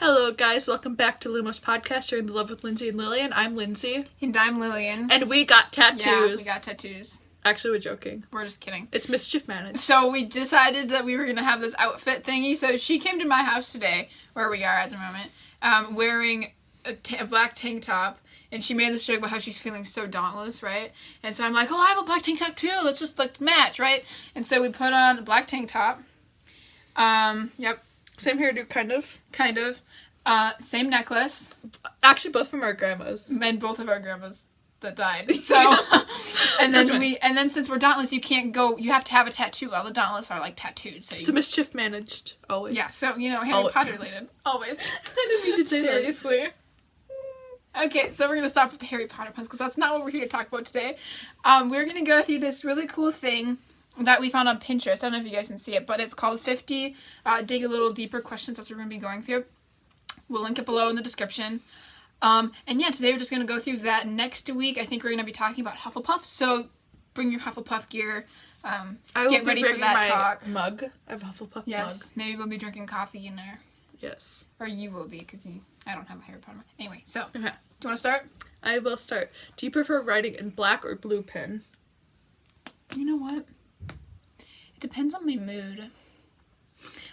Hello guys, welcome back to Lumos podcast. You're in love with Lindsay and Lillian. I'm Lindsay. And I'm Lillian. And we got tattoos. Yeah, we got tattoos. Actually, we're joking. We're just kidding. It's mischief managed. So we decided that we were going to have this outfit thingy. So she came to my house today, where we are at the moment, wearing a black tank top. And she made this joke about how she's feeling so dauntless, right? And so I'm like, oh, I have a black tank top too. Let's just match, right? And so we put on a black tank top. Yep. Same hairdo, kind of. Kind of. Same necklace. Actually, both from our grandmas. And both of our grandmas that died. So, and then since we're dauntless, you can't go. You have to have a tattoo. All the dauntless are like tattooed. So mischief managed always. Yeah. So Harry Potter related always. I didn't mean to say Seriously. Okay, so we're gonna stop with the Harry Potter puns because that's not what we're here to talk about today. We're gonna go through this really cool thing that we found on Pinterest. I don't know if you guys can see it, but it's called 50 Dig a Little Deeper Questions. That's what we're going to be going through. We'll link it below in the description. And yeah, today we're just going to go through that. Next week, I think we're going to be talking about Hufflepuff. So bring your Hufflepuff gear. Get ready for that talk. Mug. I have a Hufflepuff mug. Yes, maybe we'll be drinking coffee in there. Yes. Or you will be, because I don't have a Harry Potter mug. Anyway, so, okay. Do you want to start? I will start. Do you prefer writing in black or blue pen? You know what? It depends on my mood.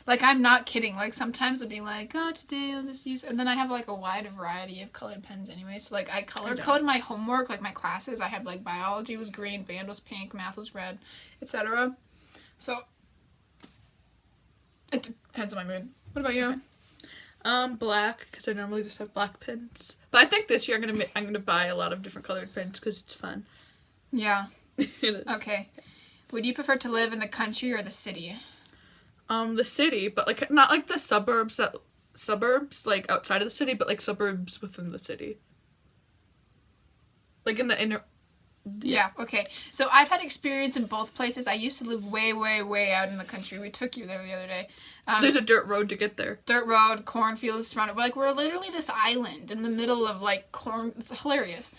Like, I'm not kidding. Like, sometimes I'll be like, oh, today I'll just use... And then I have, like, a wide variety of colored pens anyway. So, like, I color-coded my homework, like, my classes. I had, like, biology was green, band was pink, math was red, etc. So, it depends on my mood. What about you? Okay. Black, because I normally just have black pens. But I think this year I'm gonna buy a lot of different colored pens because it's fun. Yeah. It is. Okay. Would you prefer to live in the country or the city? The city, but like not like the suburbs like outside of the city, but like suburbs within the city. Like in the inner. Yeah, okay. So I've had experience in both places. I used to live way, way, way out in the country. We took you there the other day. There's a dirt road to get there. Dirt road, cornfields surrounded. We're literally this island in the middle of like corn. It's hilarious.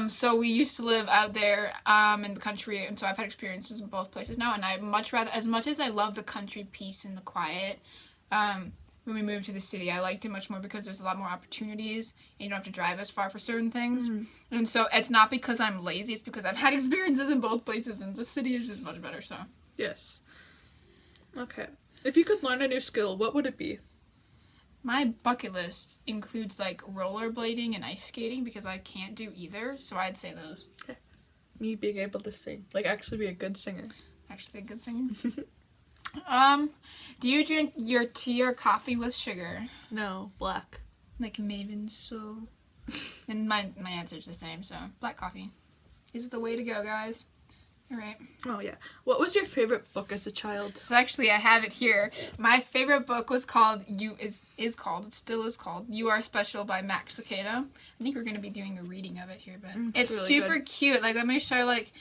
So we used to live out there in the country, and so I've had experiences in both places now, and I much rather, as much as I love the country peace and the quiet, when we moved to the city, I liked it much more because there's a lot more opportunities, and you don't have to drive as far for certain things, and so it's not because I'm lazy, it's because I've had experiences in both places, and the city is just much better, so. Yes. Okay. If you could learn a new skill, what would it be? My bucket list includes, like, rollerblading and ice skating because I can't do either, so I'd say those. Okay. Me being able to sing. Like, actually be a good singer. Actually a good singer? Do you drink your tea or coffee with sugar? No, black. Like Maven Soul. And my answer's the same, so black coffee is the way to go, guys. Alright. Oh, yeah. What was your favorite book as a child? So actually, I have it here. My favorite book was called, it still is called, You Are Special by Max Lucado. I think we're going to be doing a reading of it here, but it's really super cute. Like, let me show, like,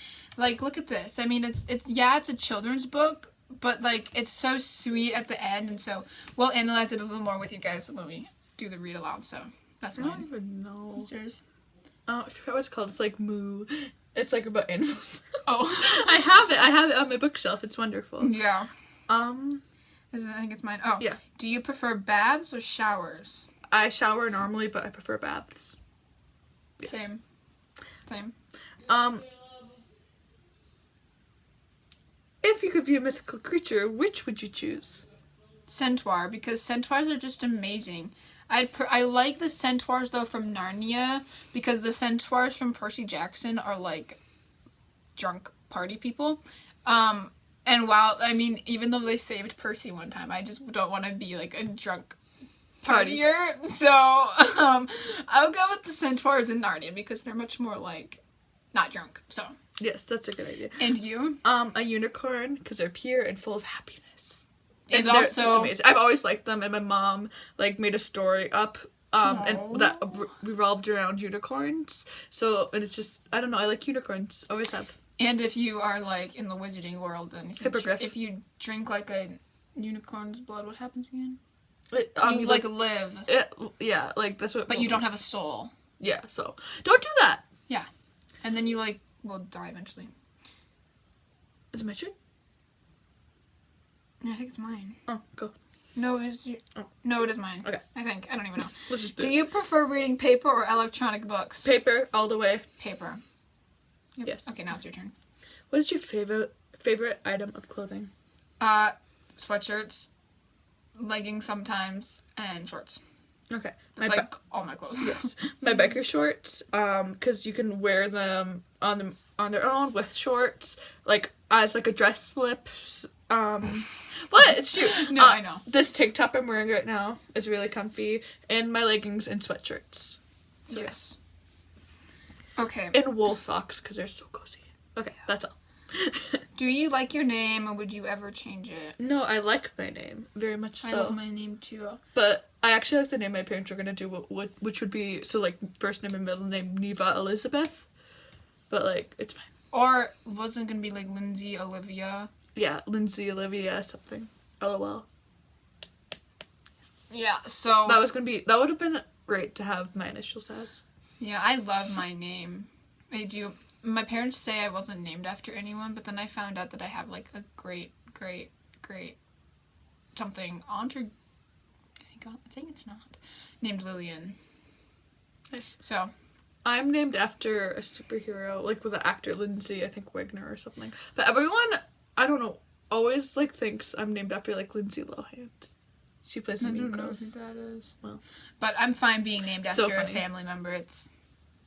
look at this. I mean, it's a children's book, but, like, it's so sweet at the end, and so we'll analyze it a little more with you guys when we do the read aloud, so that's mine. I don't even know. What's yours? I forgot what it's called. It's like Moo. It's like about animals. Oh. I have it on my bookshelf. It's wonderful. Yeah. I think it's mine. Oh. Yeah. Do you prefer baths or showers? I shower normally, but I prefer baths. Yes. Same. If you could be a mythical creature, which would you choose? Centaur, because centaurs are just amazing. I like the centaurs, though, from Narnia, because the centaurs from Percy Jackson are, like, drunk party people. And while, I mean, even though they saved Percy one time, I just don't want to be, like, a drunk partier. So, I'll go with the centaurs in Narnia, because they're much more, like, not drunk, so. Yes, that's a good idea. And you? A unicorn, because they're pure and full of happiness. And they're also, just amazing. I've always liked them, and my mom like made a story up, and that revolved around unicorns. So, and it's just, I don't know, I like unicorns. Always have. And if you are like in the wizarding world, then if you drink like a unicorn's blood, what happens again? You like live. Yeah, like that's what. But you don't have a soul. Yeah, so don't do that. Yeah, and then you like will die eventually. Is it my turn? Yeah, I think it's mine. Oh, go. No, it is mine. Okay. I think. I don't even know. Let's just Do you prefer reading paper or electronic books? Paper all the way. Paper. Yep. Yes. Okay, now it's your turn. What is your favorite item of clothing? Sweatshirts, leggings sometimes, and shorts. Okay. That's like all my clothes. Yes. My biker shorts, because you can wear them on their own with shorts, like as like a dress slip. What? Shoot. No, I know. This tank top I'm wearing right now is really comfy, and my leggings and sweatshirts. So, yes. Okay. And wool socks because they're so cozy. Okay, that's all. Do you like your name, or would you ever change it? No, I like my name very much. So. I love my name too. But I actually like the name my parents were gonna do, which would be like first name and middle name Neva Elizabeth. But like it's fine. Or wasn't it gonna be like Lindsay Olivia? Yeah, Lindsay Olivia something. LOL. Yeah. So that would have been great to have my initials as. Yeah, I love my name. I do. My parents say I wasn't named after anyone, but then I found out that I have like a great something aunt, or I think it's not, named Lillian. Nice. So I'm named after a superhero, like with an actor, Lindsay, I think Wagner or something. But everyone, I don't know, always like thinks I'm named after like Lindsay Lohan. She plays in Mean Girls. I don't know who that is. Well, but I'm fine being named so after a funny. family member. It's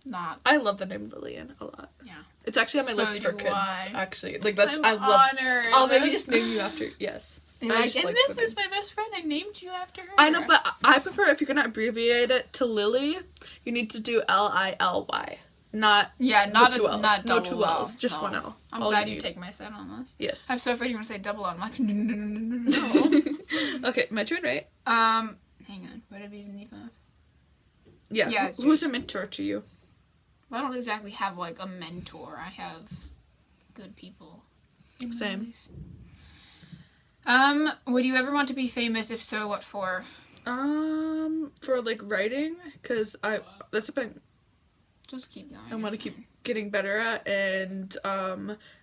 not. I love the name Lillian a lot. Yeah. It's actually on my list for kids. I. Actually, like that's I'm I love. honored. I'll maybe just name you after. Yes. Like, and this is my best friend. I named you after her. I know, but I prefer if you're gonna abbreviate it to Lily, you need to do Lily. Not not two L's. not no double two L's, L. just No. one L. I'm glad you take my side on this. Yes. I'm so afraid you're gonna say double L. I'm like no. Okay, my turn, right? Hang on. What did we even leave off? Yeah. Who's a mentor to you? Well, I don't exactly have like a mentor. I have good people. Same. Would you ever want to be famous? If so, what for? For like writing, because that's something Just keep going. I want to keep getting better at, and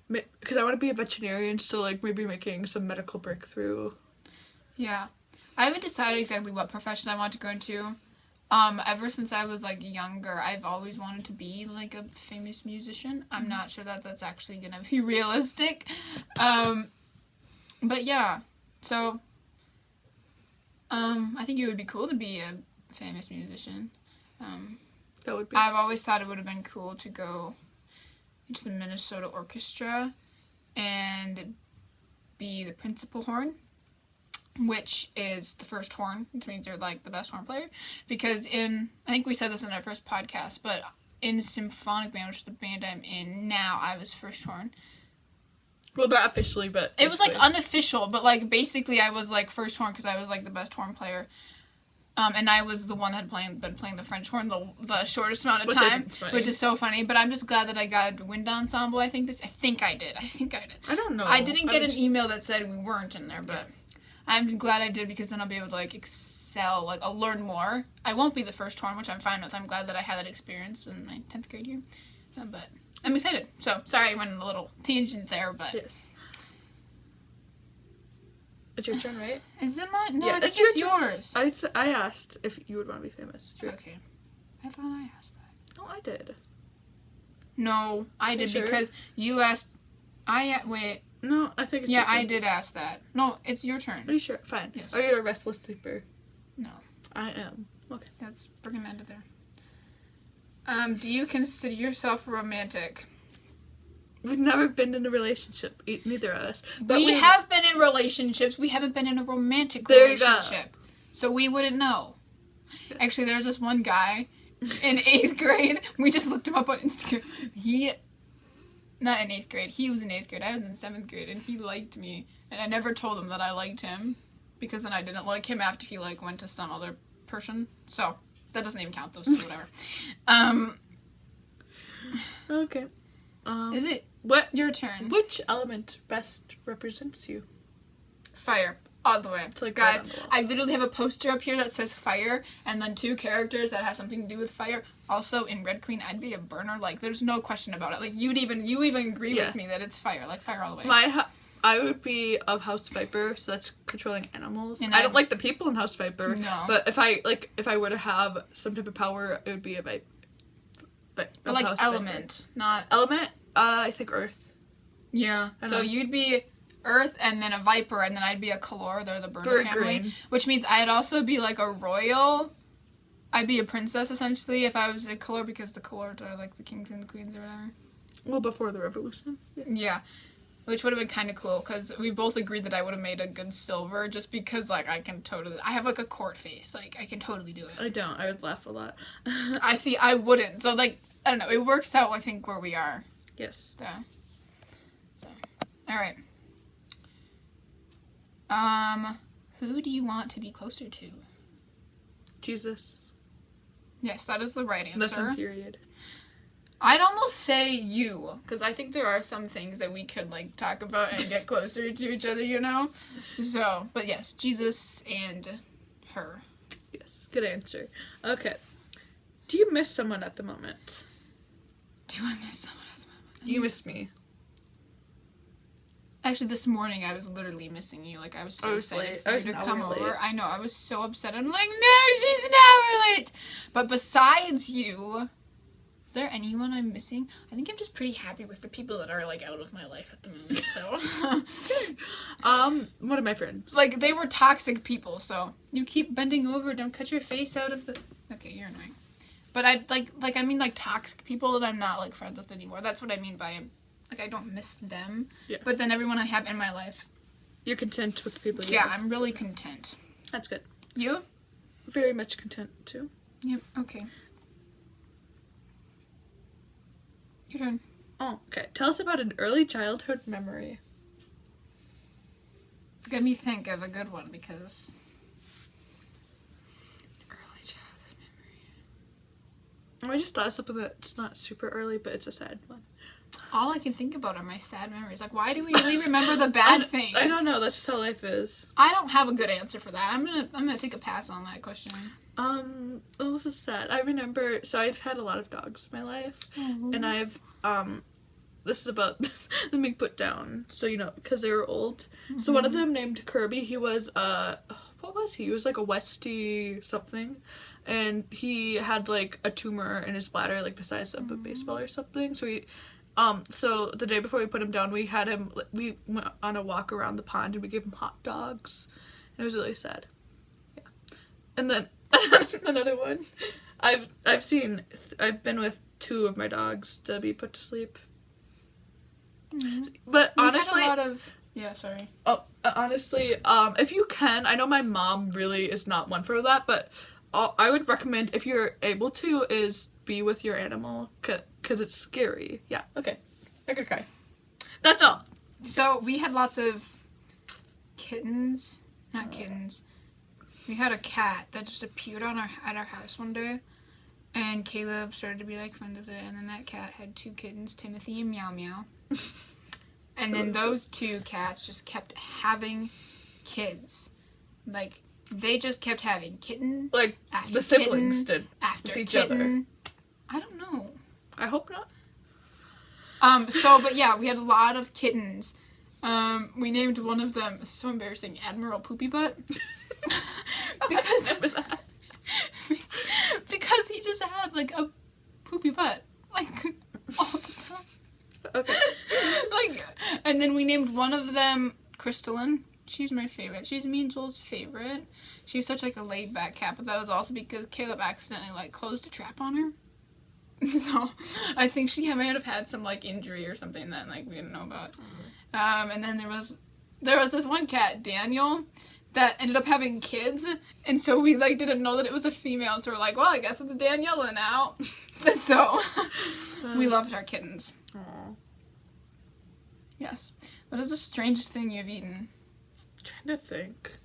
because I want to be a veterinarian, so like maybe making some medical breakthrough. Yeah, I haven't decided exactly what profession I want to go into. Ever since I was like younger, I've always wanted to be like a famous musician. I'm not sure that that's actually gonna be realistic. But yeah, so I think it would be cool to be a famous musician. That would be. I've always thought it would have been cool to go into the Minnesota Orchestra and be the principal horn, which is the first horn, which means they're like the best horn player. Because I think we said this in our first podcast, but in symphonic band, which is the band I'm in now, I was first horn. Well, not officially, but it was like unofficial, but like basically I was like first horn because I was like the best horn player. And I was the one that had been playing the French horn the shortest amount of time, which is so funny. But I'm just glad that I got a wind ensemble. I think I did. I don't know. I didn't get an email that said we weren't in there, but I'm glad I did because then I'll be able to like excel. Like I'll learn more. I won't be the first horn, which I'm fine with. I'm glad that I had that experience in my 10th grade year. But I'm excited. So sorry I went on a little tangent there, but yes. It's your turn, right? Is it mine? No, yeah, I think it's yours. I asked if you would want to be famous. Okay. I thought I asked that. No, I did. No, I did because you asked. Wait. No, I think it's yeah, your turn. I did ask that. No, it's your turn. Are you sure? Fine. Yes. Are you a restless sleeper? No. I am. Okay. We're gonna end it there. Do you consider yourself romantic? We've never been in a relationship, neither of us. But we have been in relationships. We haven't been in a romantic relationship. You go. So we wouldn't know. Actually, there was this one guy in 8th grade. We just looked him up on Instagram. Not in 8th grade. He was in 8th grade. I was in 7th grade, and he liked me. And I never told him that I liked him, because then I didn't like him after he like went to some other person. So that doesn't even count, though. So whatever. Okay. Is it your turn? Which element best represents you? Fire. All the way. Like guys, right I literally have a poster up here that says fire, and then 2 characters that have something to do with fire. Also, in Red Queen, I'd be a burner. Like, there's no question about it. Like, you even agree with me that it's fire. Like, fire all the way. I would be of House Viper, so that's controlling animals. And I don't like the people in House Viper. No. But if I were to have some type of power, it would be a Viper. But like House element, Viper. not Element. I think Earth. Yeah. So you'd be Earth, and then a Viper, and then I'd be a Kalor. They're the burner family, green. Which means I'd also be like a royal. I'd be a princess essentially if I was a Kalor, because the Kalors are like the kings and the queens or whatever. Well, before the revolution. Yeah. Which would have been kind of cool, because we both agreed that I would have made a good silver, just because, like, I have, like, a court face. Like, I can totally do it. I don't. I would laugh a lot. I wouldn't. So, like, I don't know. It works out, I think, where we are. Yes. So. Alright. Who do you want to be closer to? Jesus. Yes, that is the right answer. That's in period. I'd almost say you, because I think there are some things that we could, like, talk about and get closer to each other, you know? So, but yes, Jesus and her. Yes, good answer. Okay. Do you miss someone at the moment? Do I miss someone at the moment? You miss me. Actually, this morning I was literally missing you. Like, I was so excited for you to come over. Late. I know, I was so upset. I'm like, no, she's an hour late! But besides you... Is there anyone I'm missing? I think I'm just pretty happy with the people that are, like, out of my life at the moment, so... One of my friends. Like, they were toxic people, so... You keep bending over, don't cut your face out of the... Okay, you're annoying. But I mean, toxic people that I'm not, like, friends with anymore. That's what I mean by... Like, I don't miss them. Yeah. But then everyone I have in my life... You're content with the people you Yeah, have. I'm really content. That's good. You? Very much content, too. Yep, okay. Your turn. Oh, okay. Tell us about an early childhood memory. Let me think of a good one, because... Early childhood memory. I just thought of something that's not super early, but it's a sad one. All I can think about are my sad memories. Like, why do we really remember the bad things? I don't know. That's just how life is. I don't have a good answer for that. I'm gonna take a pass on that question. Oh, this is sad. I remember, so I've had a lot of dogs in my life, and I've, this is about, let me put down, so you know, because they were old. So one of them named Kirby, he was, what was he? He was like a Westie something, and he had like a tumor in his bladder, like the size of a baseball or something, so he, so the day before we put him down, we went on a walk around the pond, and we gave him hot dogs, and it was really sad. Yeah. And then, another one, I've been with 2 of my dogs to be put to sleep. But honestly, yeah, sorry. Oh, honestly, if you can, I know my mom really is not one for that, but I would recommend, if you're able to, is be with your animal, because it's scary. Yeah, okay. I could cry. That's all. So, we had lots of kittens. Not kittens. We had a cat that just appeared at our house one day, and Caleb started to be like friends with it, and then that cat had 2 kittens, Timothy and Meow Meow. And then those 2 cats just kept having kids. Like, they just kept having kitten. Like, after the siblings kitten, did after with each kitten. other. I don't know. I hope not. But yeah, we had a lot of kittens. We named one of them, so embarrassing, Admiral Poopy Butt. because he just had, like, a poopy butt. Like, all the time. Okay. Like, and then we named one of them Crystalline. She's my favorite. She's me and Joel's favorite. She was such, like, a laid-back cat, but that was also because Caleb accidentally, like, closed a trap on her. So, I think she might have had some, like, injury or something that, like, we didn't know about. And then there was this one cat, Daniel, that ended up having kids, and so we, like, didn't know that it was a female, so we're like, well, I guess it's Daniela now. So, we loved our kittens. Aww. Yes. What is the strangest thing you've eaten? Trying to think.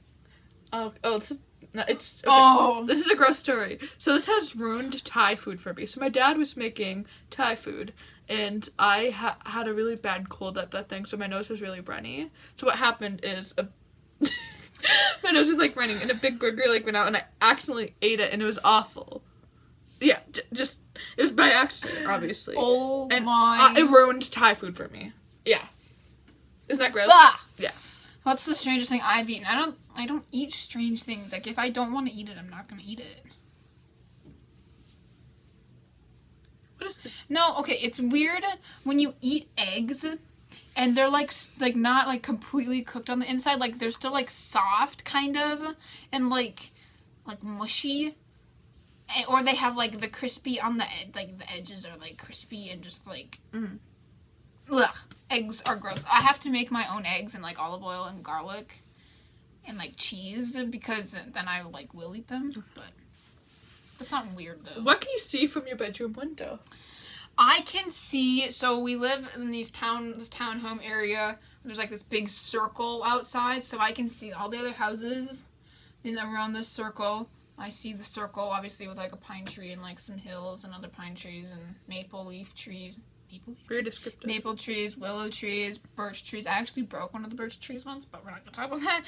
This is... No, it's... Okay. Oh! This is a gross story. So this has ruined Thai food for me. So my dad was making Thai food, and I had a really bad cold at that thing, so my nose was really runny. So what happened is my nose was, like, running, and a big burger, like, went out, and I accidentally ate it, and it was awful. Yeah, just... It was by accident, obviously. Oh, and my... it ruined Thai food for me. Yeah. Isn't that gross? Ah! Yeah. What's the strangest thing I've eaten? I don't eat strange things. Like, if I don't want to eat it, I'm not going to eat it. What is this? No, okay, it's weird when you eat eggs and they're like not like completely cooked on the inside. Like, they're still like soft kind of and like mushy. Or they have like the crispy on the like the edges are like crispy and just like ugh. Eggs are gross. I have to make my own eggs in like olive oil and garlic and like cheese because then I like will eat them. But that's not weird though. What can you see from your bedroom window? I can see. So we live in this townhome area. There's like this big circle outside, so I can see all the other houses around this circle. I see the circle obviously with like a pine tree and like some hills and other pine trees and maple leaf trees. Very descriptive. Maple trees, willow trees, birch trees. I actually broke one of the birch trees once, but we're not going to talk about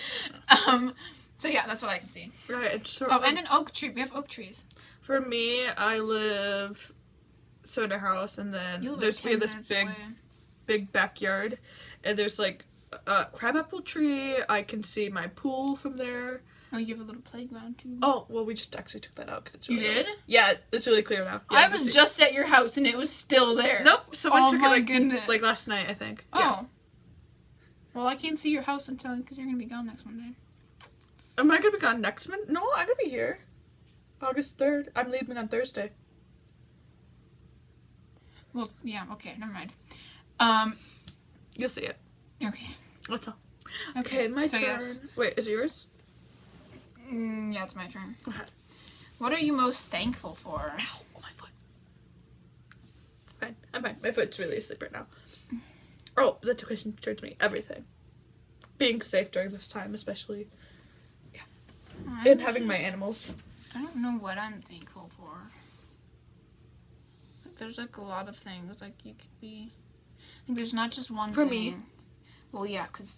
that. So yeah, that's what I can see. Right. So and an oak tree. We have oak trees. For me, I live in a we have this big backyard, and there's like a crabapple tree. I can see my pool from there. Oh, you have a little playground too. Oh, well, we just actually took that out because it's really You did? Yeah, it's really clear now. Yeah, I was just at your house and it was still there. Nope, someone took it goodness. like last night, I think. Oh. Yeah. Well, I can't see your house until because you're gonna be gone next Monday. Am I gonna be gone next month? No, I'm gonna be here. August 3rd. I'm leaving on Thursday. Well, yeah. Okay, never mind. You'll see it. Okay. That's all. Okay, my turn. Yes. Wait, is it yours? Yeah, it's my turn. Okay. What are you most thankful for? Ow, my foot. Fine. I'm fine. My foot's really asleep right now. Oh, that's a question towards me. Everything. Being safe during this time, especially. Yeah. And having my animals. I don't know what I'm thankful for. Like, there's like a lot of things. Like, you could be... I think there's not just one for thing. Me. Well, yeah, because...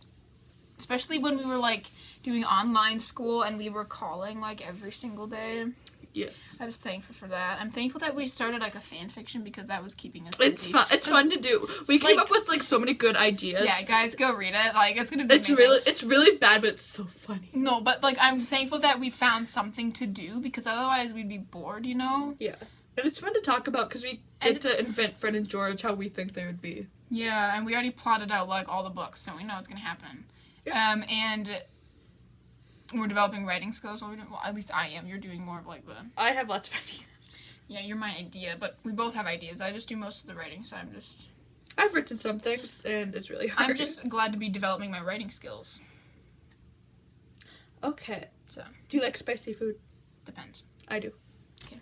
Especially when we were, like, doing online school and we were calling, like, every single day. Yes. I was thankful for that. I'm thankful that we started, like, a fan fiction because that was keeping us busy. It's fun. It's fun to do. We came up with, like, so many good ideas. Yeah, guys, go read it. Like, it's going to be amazing. It's really bad, but it's so funny. No, but, like, I'm thankful that we found something to do because otherwise we'd be bored, you know? Yeah. And it's fun to talk about because we get to invent Fred and George how we think they would be. Yeah, and we already plotted out, like, all the books, so we know it's going to happen. Yeah. And we're developing writing skills. Well, at least I am. You're doing more of like the... I have lots of ideas. Yeah, you're my idea, but we both have ideas. I just do most of the writing, so I've written some things, and it's really hard. I'm just glad to be developing my writing skills. Okay. So. Do you like spicy food? Depends. I do. Okay.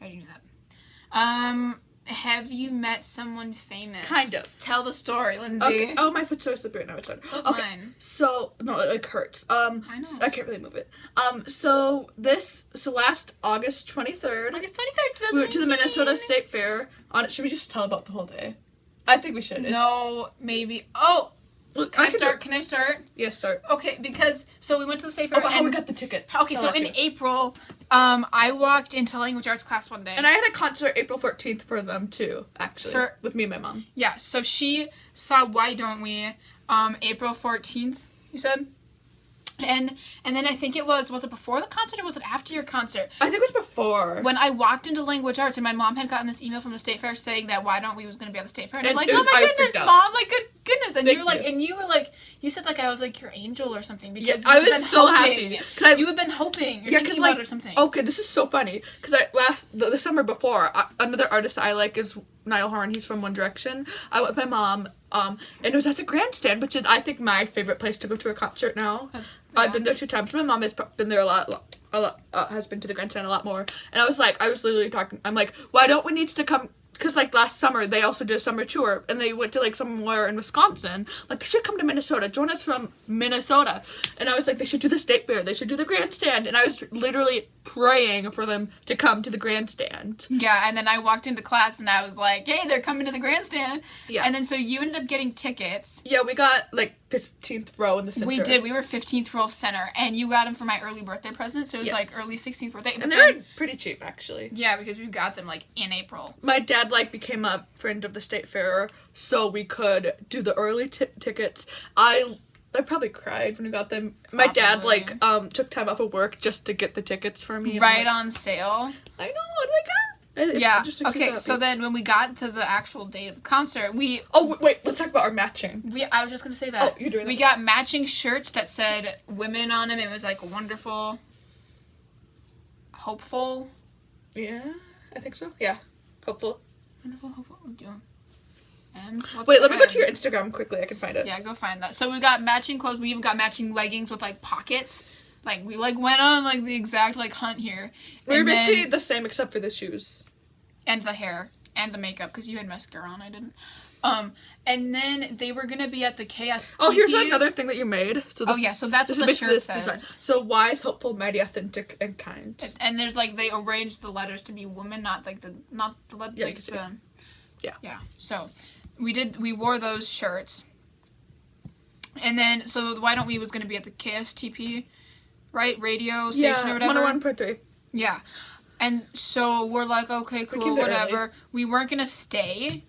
I already knew that. Have you met someone famous? Kind of. Tell the story, Lindsay. Okay. Oh, my foot's so slippery right now. It's fine. So's mine. So, no, it like hurts. I know. I can't really move it. So last August 23rd. August 23rd, 2019. We went to the Minnesota State Fair. Should we just tell about the whole day? I think we should. No, maybe. Oh! Can I start? Yeah, start. Okay, because, so we went to the State Fair. How we got the tickets. Okay, so in April, I walked into language arts class one day. And I had a concert April 14th for them, too, actually. With me and my mom. Yeah, so she saw Why Don't We, April 14th, you said? And then I think it was it before the concert or was it after your concert? I think it was before. When I walked into language arts and my mom had gotten this email from the State Fair saying that Why Don't We was going to be at the State Fair. And I'm like, oh my goodness, Mom, like, goodness. And you said like I was like your angel or something. Because I was so happy. You had been hoping. You're thinking about it or something. Okay, this is so funny. Because the summer before, another artist I like is Niall Horan. He's from One Direction. I went with my mom, and it was at the Grandstand, which is, I think, my favorite place to go to a concert now. I've been there 2 times. My mom has been there a lot, has been to the Grandstand a lot more. And I was literally talking, I'm like, why don't we need to come, because, like, last summer, they also did a summer tour, and they went to, like, somewhere in Wisconsin. Like, they should come to Minnesota. Join us from Minnesota. And I was like, they should do the State Fair. They should do the Grandstand. And I was literally praying for them to come to the grandstand. Yeah, and then I walked into class and I was like, hey, they're coming to the grandstand. Yeah. And then so you ended up getting tickets. Yeah, we got, like, 15th row in the center. We did. We were 15th row center. And you got them for my early birthday present. So it was, Yes. like, early 16th birthday. And they were pretty cheap, actually. Yeah, because we got them, like, in April. My dad, like, became a friend of the state fair, so we could do the early tickets. I probably cried when we got them. My dad, like, took time off of work just to get the tickets for me. Right on sale. I know, what do I got? Yeah. Okay, so then when we got to the actual date of the concert, we... Oh, wait, let's talk about our matching. I was just going to say that. Oh, you're doing that. We got matching shirts that said women on them. It was, like, wonderful, hopeful. Yeah, I think so. Yeah, hopeful. Wonderful, hopeful. And wait, let me go to your Instagram quickly. I can find it. Yeah, go find that. So we got matching clothes. We even got matching leggings with, like, pockets. Like, we, like, went on, like, the exact, like, hunt here. We were basically the same except for the shoes. And the hair. And the makeup, because you had mascara on, I didn't. And then they were going to be at the KSTP. Oh, here's another thing that you made. So this, so that's what the shirt says. Design. So wise, hopeful, mighty, authentic, and kind. And there's, like, they arranged the letters to be women, not the letter. Yeah, like, you can see. Yeah. So we wore those shirts. And then, so Why Don't We was going to be at the KSTP, right? Radio station or whatever. 101.3. Yeah. And so we're like, okay, cool, whatever. Early. We weren't going to stay.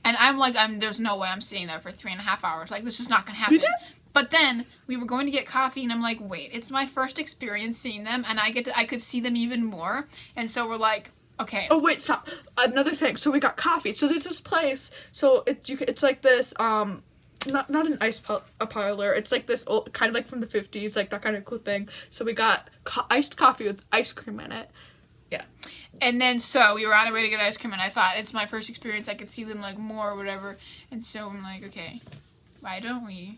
And I'm like, there's no way I'm sitting there for 3.5 hours. Like, this is not going to happen. We did? But then we were going to get coffee, and I'm like, wait, it's my first experience seeing them, and I could see them even more. And so we're like, okay. Oh, wait, stop. Another thing. So we got coffee. So there's this place. So it's like this, not an a parlor. It's like this old, kind of like from the 50s, like that kind of cool thing. So we got iced coffee with ice cream in it. Yeah. And then, so, we were on our way to get ice cream, and I thought, it's my first experience, I could see them, like, more or whatever. And so I'm like, okay, why don't we...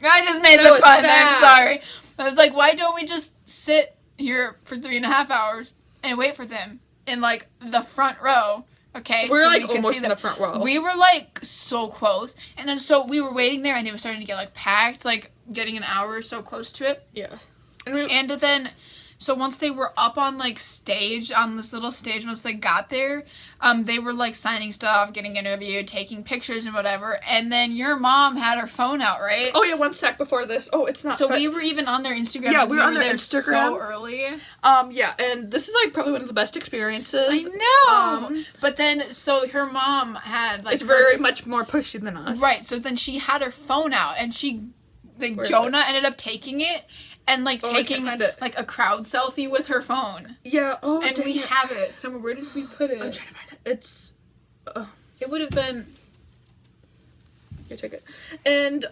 I just made the pun there, sorry. I was like, why don't we just sit here for 3.5 hours and wait for them in, like, the front row, okay? We're, so like, we can almost see in them. the front row. We were, like, so close. And then, so, we were waiting there, and it was starting to get, like, packed, like, getting an hour or so close to it. Yeah. And then... So once they were up on, like, stage, on this little stage, once they got there, they were, like, signing stuff, getting interviewed, taking pictures and whatever, and then your mom had her phone out, right? Oh, yeah, 1 sec before this. Oh, it's not... So we were even on their Instagram. Yeah, we were on their Instagram. So early. Yeah, and this is, like, probably one of the best experiences. I know! But then, so her mom had, like... It's very much more pushy than us. Right, so then she had her phone out, and she... Like, Jonah ended up taking it, and, like, taking, like, a crowd selfie with her phone. Yeah, and we have it somewhere. Where did we put it? I'm trying to find it. It's... It would have been... Here, take it. And,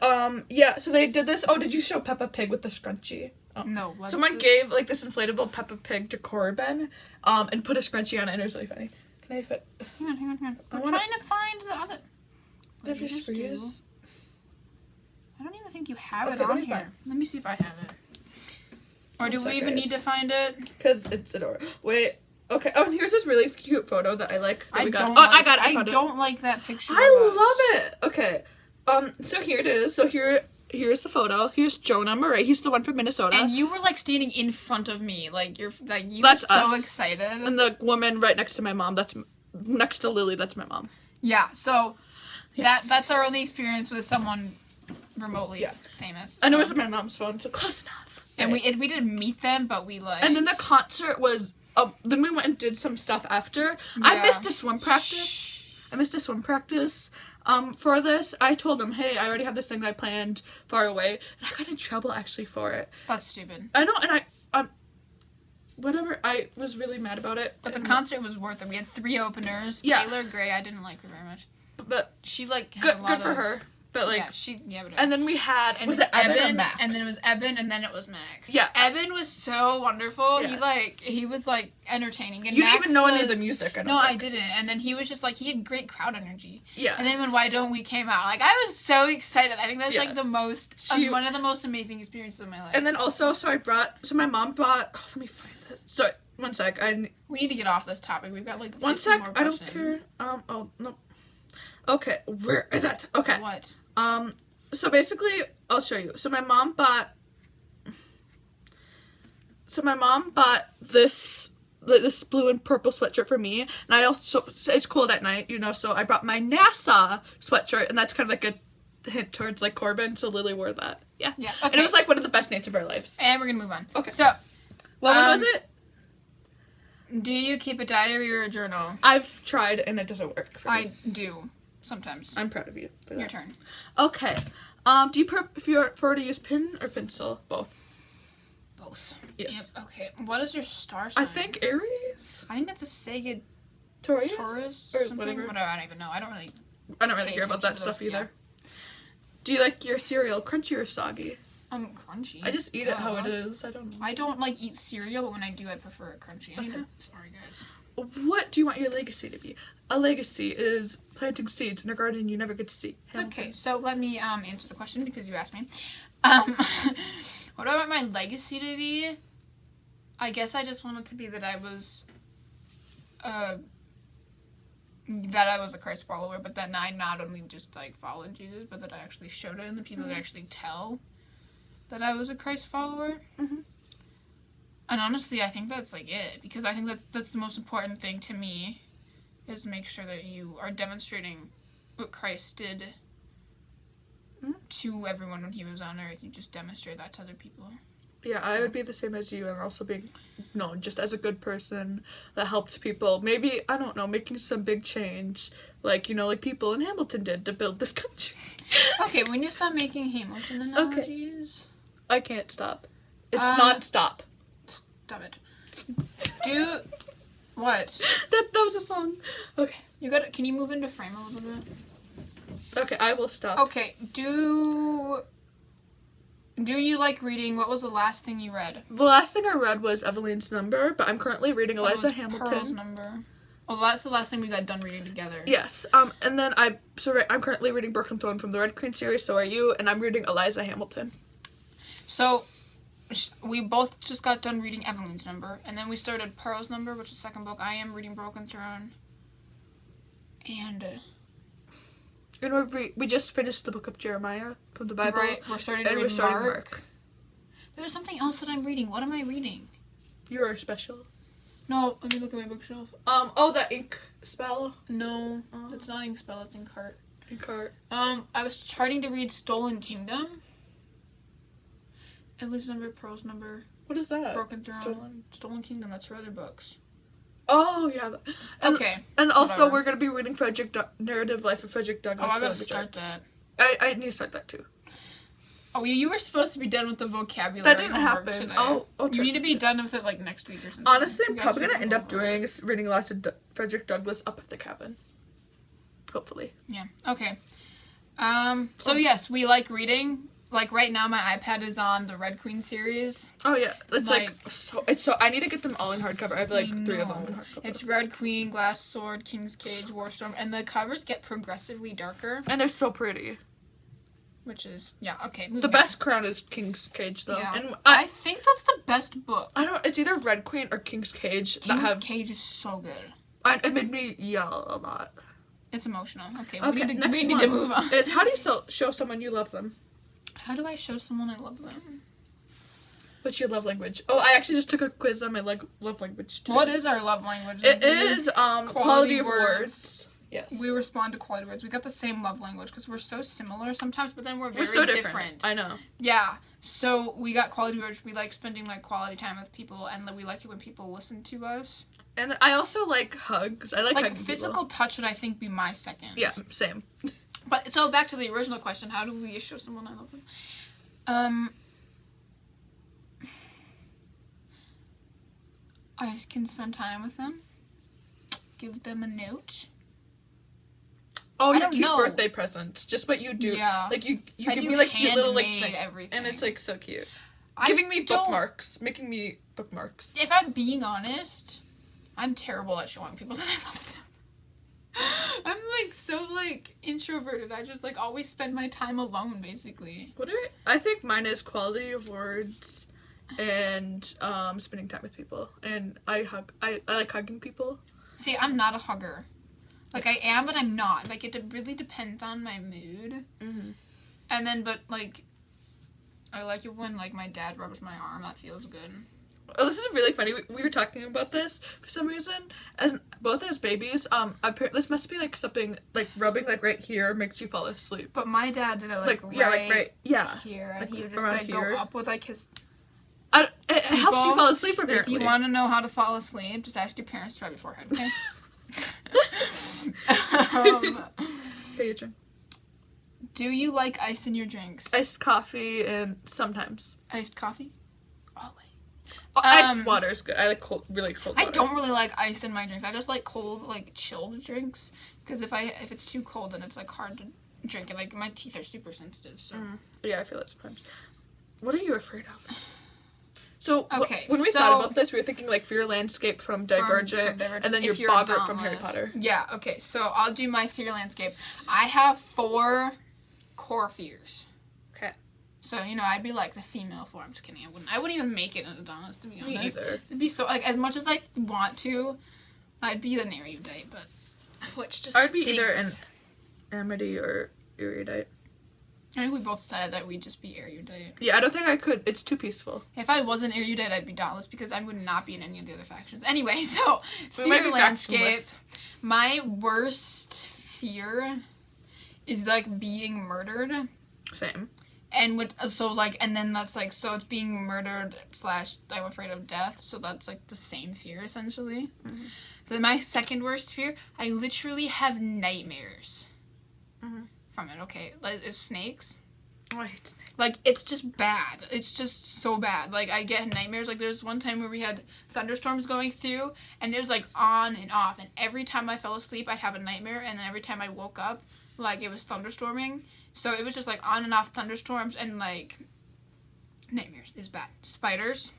yeah, so they did this... Oh, did you show Peppa Pig with the scrunchie? Oh. No. Someone gave, like, this inflatable Peppa Pig to Corbin, and put a scrunchie on it, and it was really funny. Can I fit... Hang on. I'm trying to find the other... Did I just freeze? I don't even think you have it on here. Let me see if I have it. Or do we even need to find it? Because it's adorable. Wait. Okay. Oh, and here's this really cute photo that I like. That I got. I don't like that picture. I love it. Okay. So here it is. So here's the photo. Here's Jonah Murray. He's the one from Minnesota. And you were like standing in front of me, like you that's were so us. excited. And the woman right next to my mom. That's next to Lily. That's my mom. Yeah. So that's our only experience with someone remotely famous. So. And it was my mom's phone, so close enough. And we didn't meet them, but we like. And then the concert was. Then we went and did some stuff after. Yeah. I missed a swim practice. For this, I told him, hey, I already have this thing that I planned far away, and I got in trouble actually for it. That's stupid. I know, and whatever. I was really mad about it. But the concert was worth it. We had 3 openers. Yeah. Taylor Gray, I didn't like her very much. But she like had a lot good for her. But like whatever. And then we had was it Evan or Max? And then it was Evan, and then it was Max. Yeah, Evan was so wonderful. Yeah. He was like entertaining. And you Max didn't even know any of the music. I didn't. And then he was just like he had great crowd energy. Yeah. And then when Why Don't We came out, like I was so excited. I think that's like the most one of the most amazing experiences of my life. And then also, my mom brought. Oh, let me find it. So 1 sec. We need to get off this topic. We've got like 1 sec. More I don't care. Oh no. Okay, where is that? Okay. What? So basically, I'll show you. So my mom bought... So my mom bought this blue and purple sweatshirt for me, and I also, it's cold at night, you know, so I brought my NASA sweatshirt, and that's kind of like a hint towards like Corbin, so Lily wore that. Yeah. Yeah. Okay. And it was like one of the best nights of our lives. And we're gonna move on. Okay. So, what one was it? Do you keep a diary or a journal? I've tried, and it doesn't work for me. I do. Sometimes. I'm proud of you for that. Your turn. Okay. Do you prefer to use pen or pencil? Both. Both. Yes. Yep. Okay. What is your star sign? I think Aries. I think it's a Sega Taurus or something. whatever. I don't even know. I don't really care about that stuff either. Yeah. Do you like your cereal crunchy or soggy? Crunchy. I just eat it how it is. I don't know. I don't like eat cereal, but when I do, I prefer it crunchy. Sorry, guys. What do you want your legacy to be? A legacy is planting seeds in a garden you never get to see. Hamilton. Okay, so let me answer the question because you asked me. What do I want my legacy to be? I guess I just want it to be that I was a Christ follower, but that I not only just like followed Jesus, but that I actually showed it, and the people could actually tell that I was a Christ follower. Mm-hmm. And honestly, I think that's like it, because I think that's the most important thing to me, is make sure that you are demonstrating what Christ did to everyone when he was on earth. You just demonstrate that to other people. Yeah, I would be the same as you, and also being known just as a good person that helped people. Maybe, I don't know, making some big change, like, you know, like people in Hamilton did to build this country. Okay, we need to stop making Hamilton analogies. Okay. I can't stop. It's non-stop. Stop it. What? That was a song. Okay. Can you move into frame a little bit? Okay, I will stop. Okay, do you like reading? What was the last thing you read? The last thing I read was Evelyn's Number, but I'm currently reading Eliza Hamilton. Pearl's Number. Oh, that's the last thing we got done reading together. Yes. And then I'm currently reading Broken Throne from the Red Queen series, so are you, and I'm reading Eliza Hamilton. So, we both just got done reading Evelyn's Number, and then we started Pearl's Number, which is the second book. I am reading Broken Throne. And we just finished the book of Jeremiah from the Bible. Right, we're starting to read Mark. There's something else that I'm reading. What am I reading? You are special. No, let me look at my bookshelf. That ink spell. No, it's not ink spell, it's ink heart. Ink heart. I was starting to read Stolen Kingdom. Evelyn's Number, Pearl's Number. What is that? Broken Throne. Stolen Kingdom, that's her other books. Oh, yeah. Okay. And also, we're going to be reading Narrative Life of Frederick Douglass. Oh, I gotta start that. I need to start that, too. Oh, you were supposed to be done with the vocabulary. That didn't happen. Today. You need to be done with it, like, next week or something. Honestly, I'm probably going to end up reading lots of Frederick Douglass up at the cabin. Hopefully. Yeah. Okay. So, yes, we like reading. Like, right now, my iPad is on the Red Queen series. Oh, yeah. It's so I need to get them all in hardcover. I have, 3 of them in hardcover. It's Red Queen, Glass Sword, King's Cage, Warstorm, and the covers get progressively darker. And they're so pretty. Which is, yeah, okay. The best crown is King's Cage, though. Yeah. And I think that's the best book. It's either Red Queen or King's Cage. King's Cage is so good. It made me yell a lot. It's emotional. Okay, we need to move on. How do you show someone you love them? How do I show someone I love them? What's your love language? Oh, I actually just took a quiz on my love language today. What is our love language? It is quality of words. Yes. We respond to quality words. We got the same love language because we're so similar sometimes, but then we're very so different. I know. Yeah. So we got quality words. We like spending quality time with people, and we like it when people listen to us. And I also like hugs. I like hugging physical people. Touch would I think be my second. Yeah, same. But so back to the original question: how do we show someone I love them? I can spend time with them. Give them a note. Oh, your cute birthday presents. Just what you do. Yeah. You give me cute little thing. Everything. And it's so cute. Giving me bookmarks. Making me bookmarks. If I'm being honest, I'm terrible at showing people that I love them. I'm so introverted. I just always spend my time alone basically. I think mine is quality of words and spending time with people. And I like hugging people. See, I'm not a hugger. I am, but I'm not. It really depends on my mood. Mm-hmm. And then, but, I like it when, my dad rubs my arm. That feels good. Oh, this is really funny. We were talking about this for some reason. Both as babies, this must be like something like rubbing like right here makes you fall asleep. But my dad did it like right here, and like, he would just around like here. go up with like his. It helps you fall asleep. Apparently, if you want to know how to fall asleep, just ask your parents to rub your forehead. Okay. Okay, your turn. Do you like ice in your drinks? Iced coffee and sometimes Iced coffee? Always. Iced water is good. I like really cold water. I don't really like ice in my drinks. I just like cold, like chilled drinks. Because if it's too cold, then it's like hard to drink. And like my teeth are super sensitive. So yeah, I feel that sometimes. What are you afraid of? So okay, when we thought about this, we were thinking like fear landscape from Divergent, and then your boggart from Harry Potter. Yeah. Okay. So I'll do my fear landscape. I have 4 core fears. Okay. So, I'd be like the female form. I'm just kidding. I wouldn't even make it in Adonis, to be honest. Me either. It'd be so, like, as much as I want to, I'd be an erudite, but, which just I'd be stinks. either an Amity or erudite. I think we both said that we'd just be erudite. Yeah, I don't think I could. It's too peaceful. If I wasn't erudite, I'd be dauntless, because I would not be in any of the other factions. Anyway, so, fear landscape. My worst fear is, like, being murdered. Same. And then that's like, so it's being murdered / I'm afraid of death, so that's like the same fear essentially. Mm-hmm. Then my second worst fear, I literally have nightmares from it. Okay, like, it's snakes. Oh, I hate snakes. Like, it's just bad. It's just so bad. Like, I get nightmares. Like, there's one time where we had thunderstorms going through, and it was like on and off, and every time I fell asleep I'd have a nightmare, and then every time I woke up, like, it was thunderstorming. So it was just, like, on and off thunderstorms and, like, nightmares. It was bad. Spiders.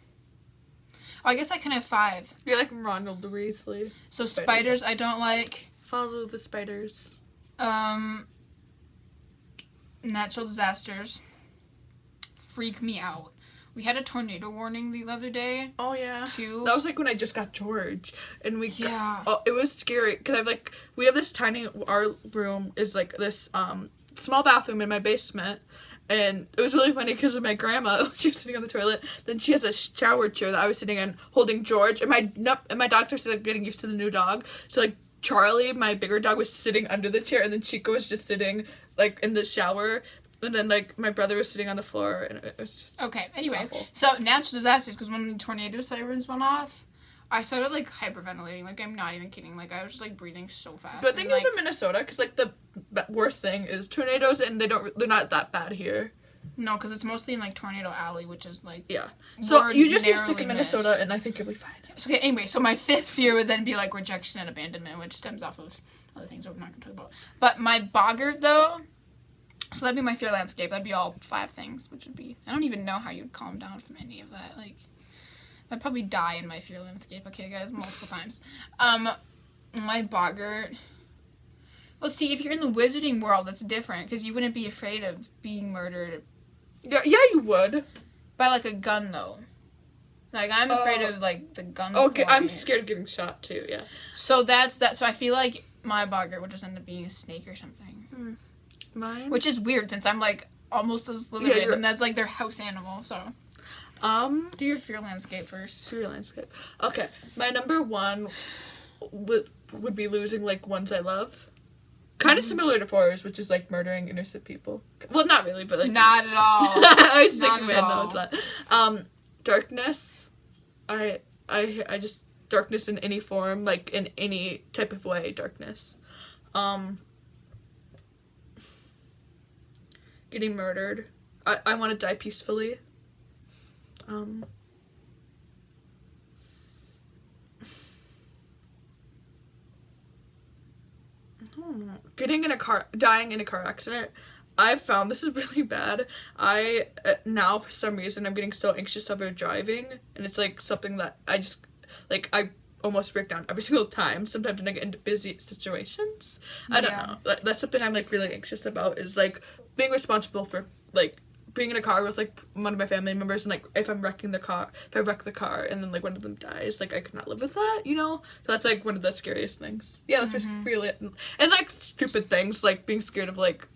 Oh, I guess I can have 5. You're like Ronald Weasley. So spiders I don't like. Follow the spiders. Natural disasters freak me out. We had a tornado warning the other day. Oh, yeah. Too. That was, like, when I just got George. And it was scary. Because we have this tiny, our room is, like, this, small bathroom in my basement. And it was really funny because of my grandma. She was sitting on the toilet. Then she has a shower chair that I was sitting in holding George. And my doctor said I'm getting used to the new dog. So, like, Charlie, my bigger dog, was sitting under the chair. And then Chico was just sitting, like, in the shower. And then, like, my brother was sitting on the floor, and it was just okay, anyway. awful. So, natural disasters, because when the tornado sirens went off, I started, like, hyperventilating. Like, I'm not even kidding. Like, I was just, like, breathing so fast. But I think it's in Minnesota, because, like, the worst thing is tornadoes, and they're not that bad here. No, because it's mostly in, like, Tornado Alley, which is, like... Yeah. So, you just need to stick in Minnesota, and I think you'll be fine. Okay, anyway, so my 5th fear would then be, like, rejection and abandonment, which stems off of other things we're not going to talk about. But my boggart, though... So that'd be my fear landscape. That'd be all 5 things, which would be... I don't even know how you'd calm down from any of that. Like, I'd probably die in my fear landscape. Okay, guys, multiple times. My boggart... Well, see, if you're in the wizarding world, that's different, because you wouldn't be afraid of being murdered. Yeah, you would. By, like, a gun, though. Like, I'm afraid of, like, the gun. Okay, I'm scared of getting shot, too, yeah. So that's that. So I feel like my boggart would just end up being a snake or something. Mine? Which is weird, since I'm, like, almost a Slytherin, and that's, like, their house animal, so... Do your fear landscape first. Fear landscape. Okay, my number 1 would be losing, like, ones I love. Kind of similar to Forrest, which is, like, murdering innocent people. Well, not really, but, like... Not at all. I was not thinking, man, no, it's not. Darkness. I just... Darkness in any form, like, in any type of way, darkness. Getting murdered. I want to die peacefully. I don't know. Dying in a car accident. I've found this is really bad. Now for some reason I'm getting so anxious over driving, and it's like something that I just, like, I almost break down every single time. Sometimes when I get into busy situations. I don't know. That's something I'm, like, really anxious about, is, like, being responsible for, like, being in a car with, like, one of my family members, and, like, if I wreck the car, and then, like, one of them dies, like, I could not live with that, you know? So that's, like, one of the scariest things. Yeah, that's just really... And, like, stupid things, like, being scared of, like,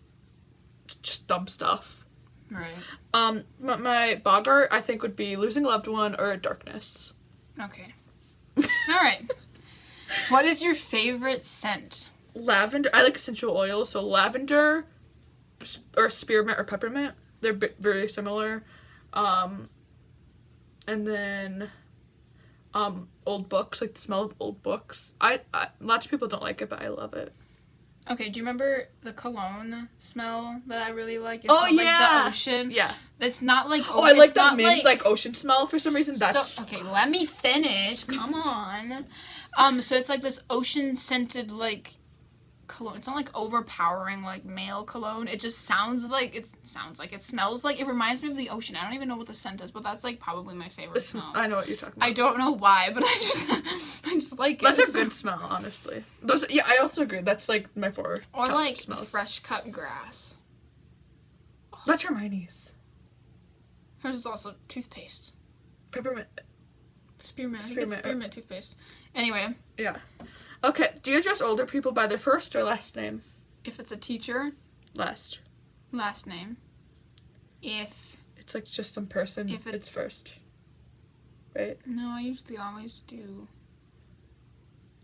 just dumb stuff. Right. My Bogart, I think, would be Losing a Loved One or Darkness. Okay. All right. What is your favorite scent? Lavender. I like essential oils, so lavender or spearmint or peppermint. They're very similar. And then old books, like the smell of old books. I lots of people don't like it, but I love it. Okay, do you remember the cologne smell that I really like? It's Like the ocean. Yeah. It's not like I like that Mint's like ocean smell for some reason. That's so, okay, let me finish. Come on. So it's like this ocean scented like cologne. It's not like overpowering like male cologne. It just sounds like it smells like it reminds me of the ocean. I don't even know what the scent is, but that's like probably my favorite smell. I know what you're talking about. I don't know why, but I just like it. That's a good smell, honestly. I also agree. That's like my favorite. Or like smells. fresh cut grass. That's Hermione's. Hers is also toothpaste. Peppermint. Spearmint. I think it's spearmint toothpaste. Anyway. Yeah. Okay, do you address older people by their first or last name? If it's a teacher. Last. Last name. If it's like just some person, it's first. Right? No, I usually always do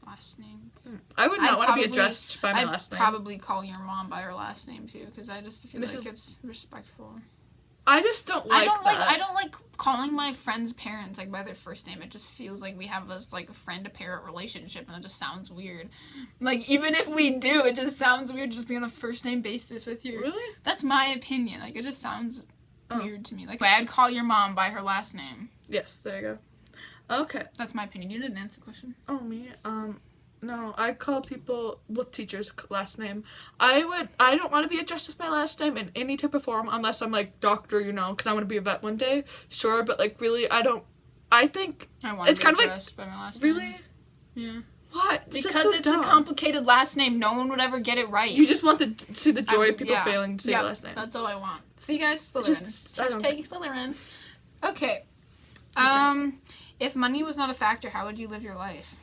last name. I would not want to be addressed by my last name. I'd probably call your mom by her last name too, because I just feel like it's respectful. I just don't like I don't like calling my friends' parents like by their first name. It just feels like we have this like friend-to-parent relationship, and it just sounds weird. Like even if we do, it just sounds weird just being on a first name basis with you. Really? That's my opinion. Like it just sounds weird to me. Like I'd call your mom by her last name. Yes, there you go. Okay. That's my opinion. You didn't answer the question. Oh me. No, I call people with teachers' last name. I don't want to be addressed with my last name in any type of form unless I'm like doctor, because I want to be a vet one day. Sure, but like really, I think I want to be addressed by my last name. Really? Yeah. What? Because it's a complicated last name. No one would ever get it right. You just want to see the joy of people failing to say your last name. That's all I want. See, guys, Slytherin. Hashtag Slytherin. Okay. If money was not a factor, how would you live your life?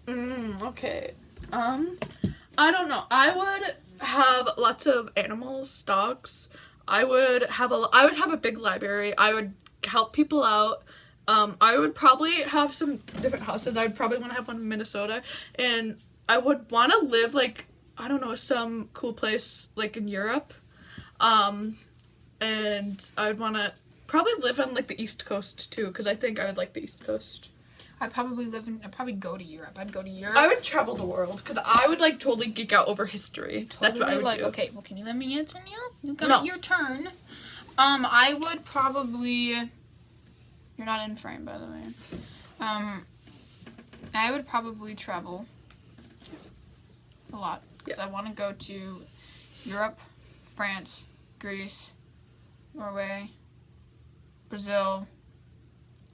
Okay. I don't know. I would have lots of animals, dogs. I would have a big library. I would help people out. I would probably have some different houses. I would probably want to have one in Minnesota, and I would want to live like, I don't know, some cool place like in Europe. And I would want to probably live on like the East Coast too, because I think I would like the East Coast. I'd probably go to Europe. I'd go to Europe. I would travel the world, because I would, like, totally geek out over history. That's what I would do. Okay, well, can you let me answer now? You got your turn. I would probably... You're not in frame, by the way. I would probably travel a lot, because I want to go to Europe, France, Greece, Norway, Brazil...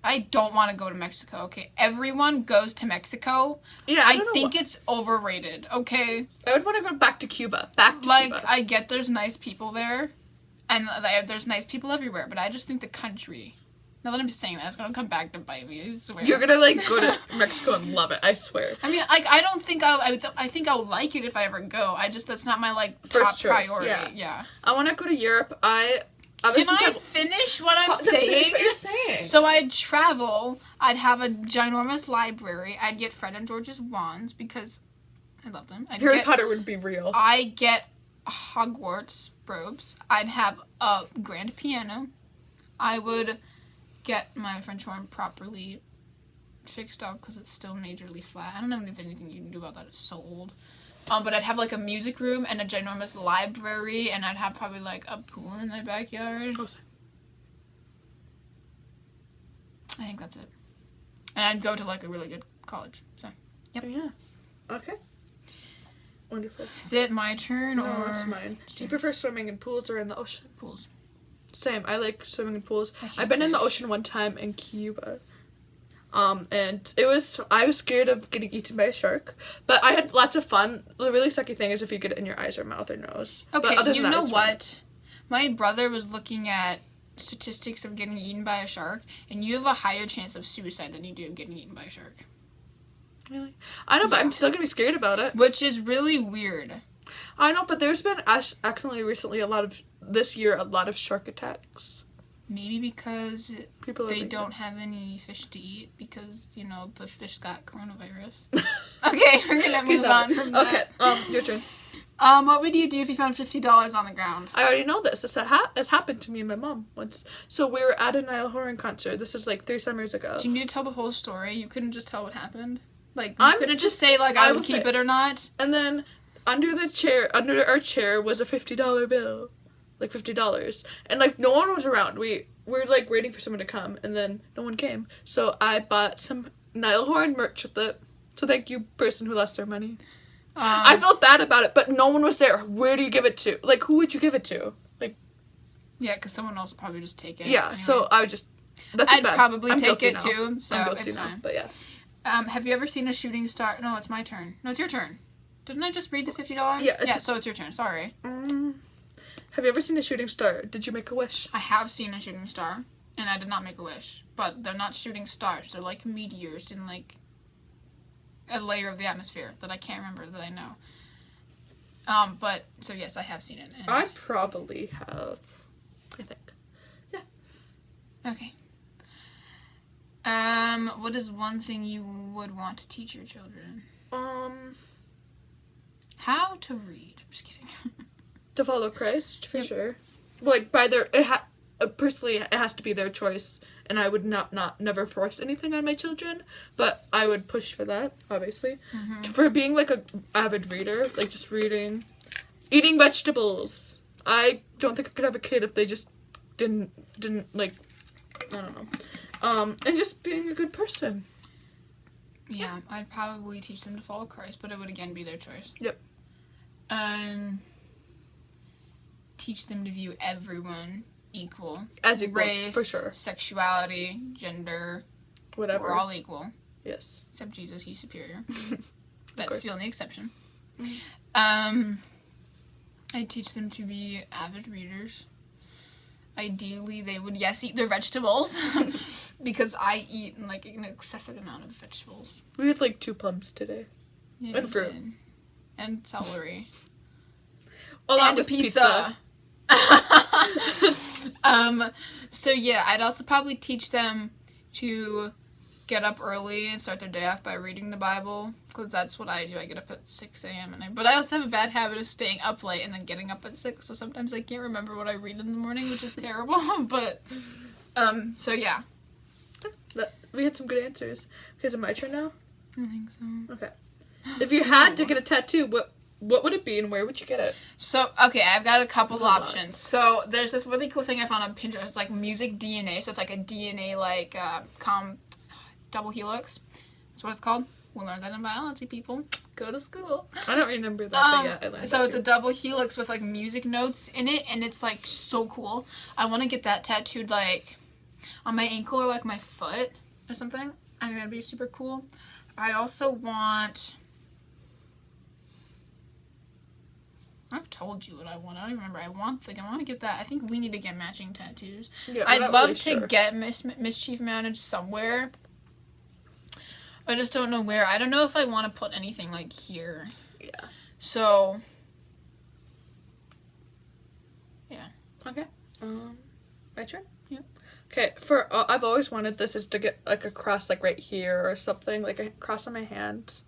I don't want to go to Mexico, okay? Everyone goes to Mexico. Yeah, I think it's overrated, okay? I would want to go back to Cuba. Cuba. I get there's nice people there, and there's nice people everywhere, but I just think the country... Now that I'm saying that, it's going to come back to bite me, I swear. You're going to, like, go to Mexico and love it, I swear. I mean, like, I don't think I think I'll like it if I ever go. That's not my, like, top priority. Yeah. I want to go to Europe. Can I finish what I'm saying? Finish what you're saying. So I'd travel. I'd have a ginormous library. I'd get Fred and George's wands because I love them. Harry Potter would be real. I get Hogwarts robes. I'd have a grand piano. I would get my French horn properly fixed up because it's still majorly flat. I don't know if there's anything you can do about that. It's so old. But I'd have, like, a music room and a ginormous library, and I'd have probably, like, a pool in my backyard. I think that's it. And I'd go to, like, a really good college, so, yep. Yeah. Okay. Wonderful. Is it my turn, or...? No, it's mine. Do you prefer swimming in pools or in the ocean? Pools. Same. I like swimming in pools. I've been in the ocean one time in Cuba. And I was scared of getting eaten by a shark, but I had lots of fun. The really sucky thing is if you get it in your eyes or mouth or nose. Okay, you know what? My brother was looking at statistics of getting eaten by a shark, and you have a higher chance of suicide than you do of getting eaten by a shark. Really? I know, but I'm still gonna be scared about it. Which is really weird. I know, but there's been accidentally recently a lot of this year a lot of shark attacks. Maybe because they don't it. have any fish to eat because, you know, the fish got coronavirus. Okay, we're gonna move on from that. Okay, your turn. What would you do if you found $50 on the ground? I already know this. It's happened to me and my mom once. So we were at a Niall Horan concert. This was like 3 summers ago. Do you need to tell the whole story? You couldn't just tell what happened? Like, you couldn't just say, like, I would keep it or not? And then under our chair was a $50 bill. Like $50. And like no one was around. We were like waiting for someone to come and then no one came. So I bought some Niall Horan merch with it. So thank you, person who lost their money. I felt bad about it, but no one was there. Where do you give it to? Like, who would you give it to? Like, yeah, because someone else would probably just take it. Yeah, anyway. So I would just... I'd probably take it too, so it's fine. But yeah. Have you ever seen a shooting star? No, it's my turn. No, it's your turn. Didn't I just read the $50? Yeah. So it's your turn. Sorry. Have you ever seen a shooting star? Did you make a wish? I have seen a shooting star, and I did not make a wish. But they're not shooting stars. They're like meteors in like a layer of the atmosphere that I can't remember that I know. But so yes, I have seen it. And I probably have. I think. Yeah. Okay. What is one thing you would want to teach your children? How to read. I'm just kidding. To follow Christ, for sure. Like, by their... personally, it has to be their choice, and I would never force anything on my children, but I would push for that, obviously. Mm-hmm. For being, like, a avid reader, like, just reading. Eating vegetables. I don't think I could have a kid if they just didn't, like, I don't know. And just being a good person. Yeah, I'd probably teach them to follow Christ, but it would, again, be their choice. Yep. Teach them to view everyone equal. As equal, race, for sure. Sexuality, gender. Whatever. We're all equal. Yes. Except Jesus, he's superior. That's the only exception. Mm-hmm. I'd teach them to be avid readers. Ideally, they would, eat their vegetables. Because I eat, like, an excessive amount of vegetables. We had, like, 2 plums today. Yeah, and fruit. And celery. Along with pizza. So yeah, I'd also probably teach them to get up early and start their day off by reading the Bible, because that's what I do. I get up at 6 a.m. But I also have a bad habit of staying up late and then getting up at 6, so sometimes I can't remember what I read in the morning, which is terrible. But so yeah. We had some good answers. Okay, is it my turn now? I think so. Okay. If you had to get a tattoo, what would it be and where would you get it? So, okay, I've got a couple of options. So, there's this really cool thing I found on Pinterest. It's like music DNA. So, it's like a DNA, like, double helix. That's what it's called. We'll learn that in biology, people. Go to school. I don't remember that, but yeah, I learned So, that it's a double helix with, like, music notes in it, and it's, like, so cool. I want to get that tattooed, like, on my ankle or, like, my foot or something. I think that'd be super cool. I also want... I've told you what I want. I don't remember. I want to get that. I think we need to get matching tattoos. Yeah, I'd love to get Mischief Managed somewhere. I just don't know where. I don't know if I want to put anything like here. Yeah. So. Yeah. Okay. My turn? Yeah. Okay, I've always wanted this is to get like a cross like right here or something, like a cross on my hand.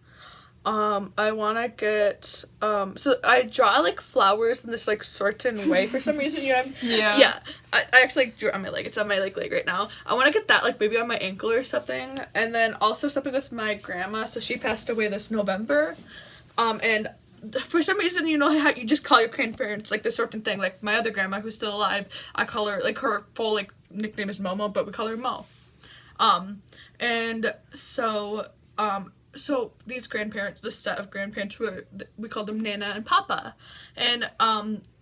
I want to get, so I draw, like, flowers in this, like, certain way for some reason, you know? Yeah. I actually, like, drew on my leg. It's on my, like, leg right now. I want to get that, like, maybe on my ankle or something. And then also something with my grandma. So she passed away this November. And for some reason, you know how you just call your grandparents, like, this certain thing. Like, my other grandma, who's still alive, I call her, like, her full, like, nickname is Momo, but we call her Mo. And so, so these grandparents, this set of grandparents, we called them Nana and Papa. And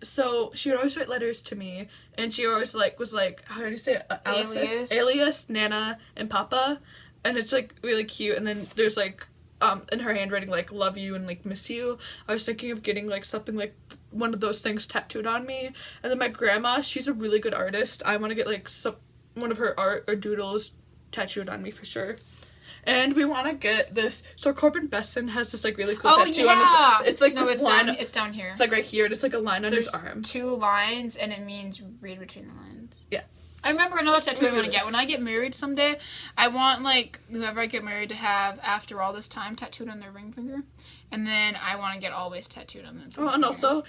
so she would always write letters to me, and she always was like, how do you say it? Alias, Nana, and Papa. And it's like really cute. And then there's like in her handwriting, like, love you and like miss you. I was thinking of getting like something like one of those things tattooed on me. And then my grandma, she's a really good artist. I want to get like one of her art or doodles tattooed on me for sure. And we want to get this. So Corbin Besson has this like really cool Oh tattoo yeah. on his. It's like no, this it's line. down. It's down here. It's like right here, and it's like a line on There's his arm. 2 lines, and it means read between the lines. Yeah. I remember another tattoo I want to get. When I get married someday, I want, like, whoever I get married to have, after all this time, tattooed on their ring finger. And then I want to get always tattooed on them. Oh, and also,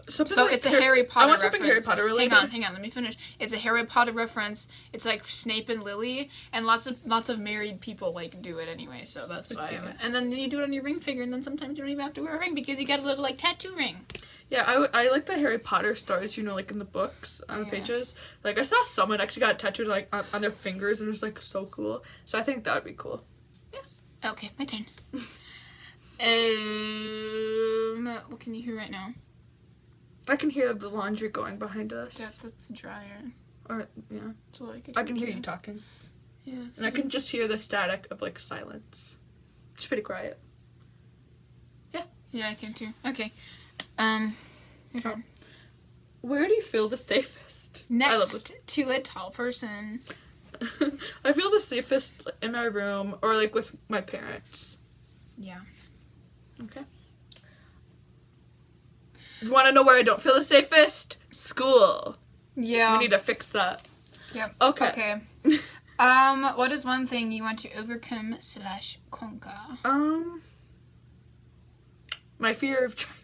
something so like it's a Harry Potter I want reference. something Harry Potter related. Hang on, let me finish. It's a Harry Potter reference. It's like Snape and Lily, and lots of married people, like, do it anyway, so that's why. And then you do it on your ring finger, and then sometimes you don't even have to wear a ring because you got a little, like, tattoo ring. Yeah, I like the Harry Potter stars, you know, like in the books, on the pages. Like, I saw someone actually got tattooed, like, on their fingers, and it was, like, so cool. So I think that would be cool. Yeah. Okay, my turn. What can you hear right now? I can hear the laundry going behind us. That's the dryer. Or, yeah. So I can hear you talking. Yeah. And I can just hear the static of, like, silence. It's pretty quiet. Yeah. Yeah, I can too. Okay. Your turn. Where do you feel the safest? Next to a tall person. I feel the safest in my room or, like, with my parents. Yeah. Okay. You want to know where I don't feel the safest? School. Yeah. We need to fix that. Yep. Okay. What is one thing you want to overcome / conquer? My fear of driving.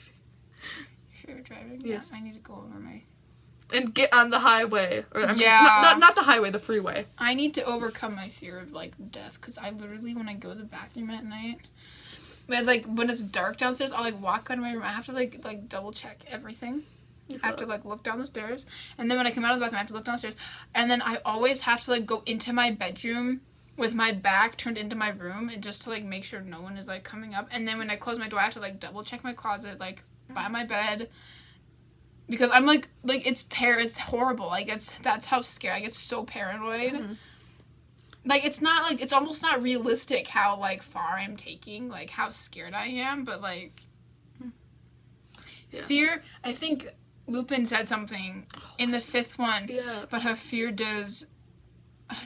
Fear of driving? Yes. Yeah, I need to go over my... And get on the highway. Or, I mean, yeah. not the highway, the freeway. I need to overcome my fear of, like, death. Because I literally, when I go to the bathroom at night... Like, when it's dark downstairs, I'll, like, walk out of my room. I have to, like double check everything. I have to, like, look down the stairs. And then when I come out of the bathroom, I have to look downstairs. And then I always have to, like, go into my bedroom with my back turned into my room. And just to, like, make sure no one is, like, coming up. And then when I close my door, I have to, like, double check my closet, like, by my bed. Because I'm, like it's horrible. Like, that's how scared. I get so paranoid. Mm-hmm. Like, it's not, like, it's almost not realistic how, like, far I'm taking, like, how scared I am, but, like, fear, I think Lupin said something in the 5th one, but how fear does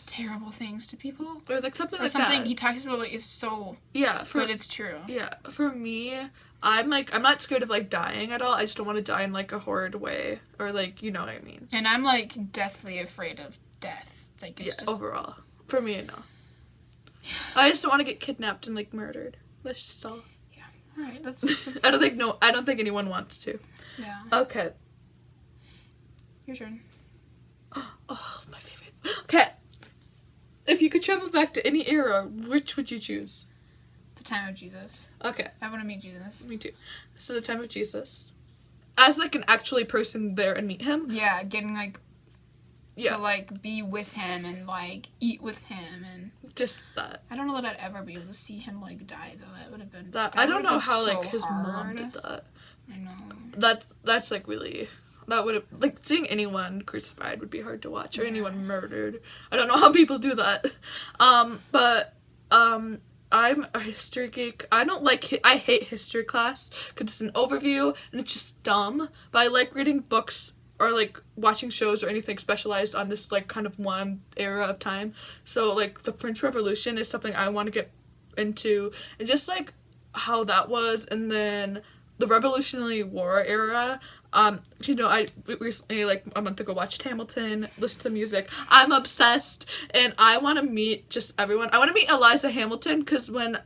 terrible things to people. Or, like, something like something that. He talks about, like, is so, but it's true. Yeah, for me, I'm not scared of, like, dying at all. I just don't want to die in, like, a horrid way, or, like, you know what I mean. And I'm, like, deathly afraid of death. Like, it's just... overall. For me, no. I just don't want to get kidnapped and, like, murdered. That's just all. Yeah. Alright, that's... I don't think anyone wants to. Yeah. Okay. Your turn. Oh, my favorite. Okay. If you could travel back to any era, which would you choose? The time of Jesus. Okay. I want to meet Jesus. Me too. So the time of Jesus. As, like, an actually person there and meet him? Yeah, getting, like... to, like, be with him and, like, eat with him and... Just that. I don't know that I'd ever be able to see him, like, die, though. That would have been... I don't know how, like, so his hard. mom did that. I know. That's, like, really... That would have... Like, seeing anyone crucified would be hard to watch. Or anyone murdered. I don't know how people do that. But I'm a history geek. I hate history class. Because it's an overview, and it's just dumb. But I like reading books... or, like, watching shows or anything specialized on this, like, kind of one era of time. So, like, the French Revolution is something I want to get into. And just, like, how that was. And then the Revolutionary War era. You know, I recently, like, a month ago, watched Hamilton, listened to the music. I'm obsessed. And I want to meet just everyone. I want to meet Eliza Hamilton because when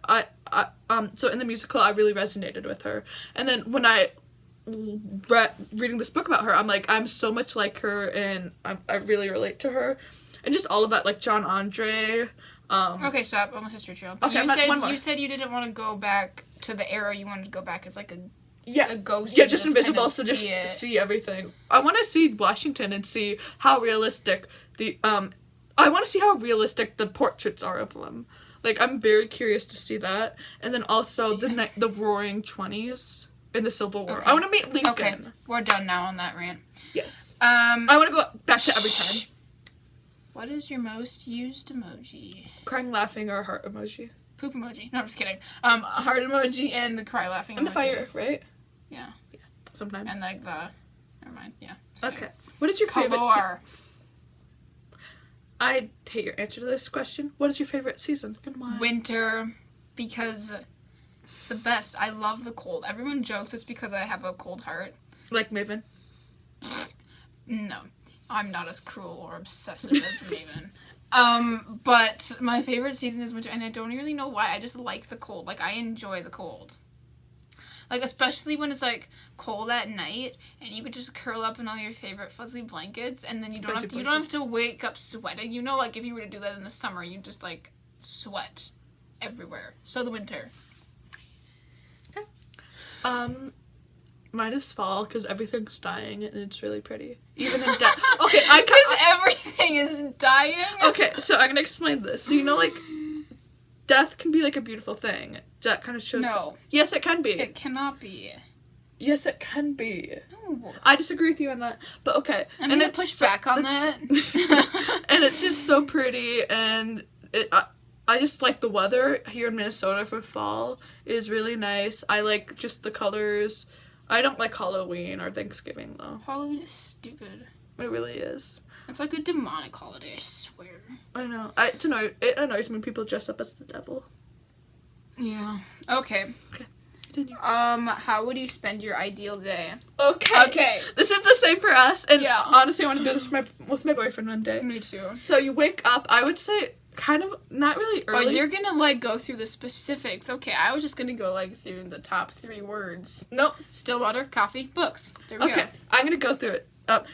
so in the musical, I really resonated with her. And then when I... reading this book about her, I'm like, I'm so much like her, and I really relate to her, and just all of that, like John Andre. Okay, stop on the history trail. Okay, you said you didn't want to go back to the era. You wanted to go back as like a ghost. Yeah, just invisible, so just see everything. I want to see Washington and see how realistic I want to see how realistic the portraits are of them. Like, I'm very curious to see that, and then also the Roaring 20s. In the Civil War. Okay. I want to meet Lincoln. Okay, we're done now on that rant. Yes. I want to go back to every time. What is your most used emoji? Crying, laughing, or heart emoji. Poop emoji. No, I'm just kidding. Heart emoji and the cry laughing emoji. And the fire, right? Yeah. Sometimes. And like the... Never mind. Yeah. Okay. What is your favorite... I hate your answer to this question. What is your favorite season and why? Winter, because it's the best. I love the cold. Everyone jokes it's because I have a cold heart. Like Maven? No, I'm not as cruel or obsessive as Maven. But my favorite season is winter, and I don't really know why. I just like the cold. Like, I enjoy the cold. Like, especially when it's, like, cold at night, and you could just curl up in all your favorite fuzzy blankets, and then you don't have to wake up sweating. You know, like, if you were to do that in the summer, you just, like, sweat everywhere. So the winter. Okay. Mine is fall, because everything's dying, and it's really pretty. Even in death. Okay, because everything is dying? Okay, so I'm gonna explain this. So, you know, like, death can be, like, a beautiful thing. That kind of shows... No. Yes, it can be. It cannot be. Yes, it can be. No. I disagree with you on that, but okay. I'm gonna push back on that. And it's just so pretty, and I just like the weather here in Minnesota for fall is really nice. I like just the colors. I don't like Halloween or Thanksgiving, though. Halloween is stupid. It really is. It's like a demonic holiday, I swear. I know. It annoys me when people dress up as the devil. Yeah. Okay. Continue. How would you spend your ideal day? Okay. This is the same for us, and yeah. Honestly, I want to do this with my boyfriend one day. Me too. So you wake up, I would say, kind of, not really early. Oh, you're gonna, like, go through the specifics. Okay, I was just gonna go, like, through the top 3 words. Nope. Still water, coffee, books. There we go. Okay, I'm gonna go through it.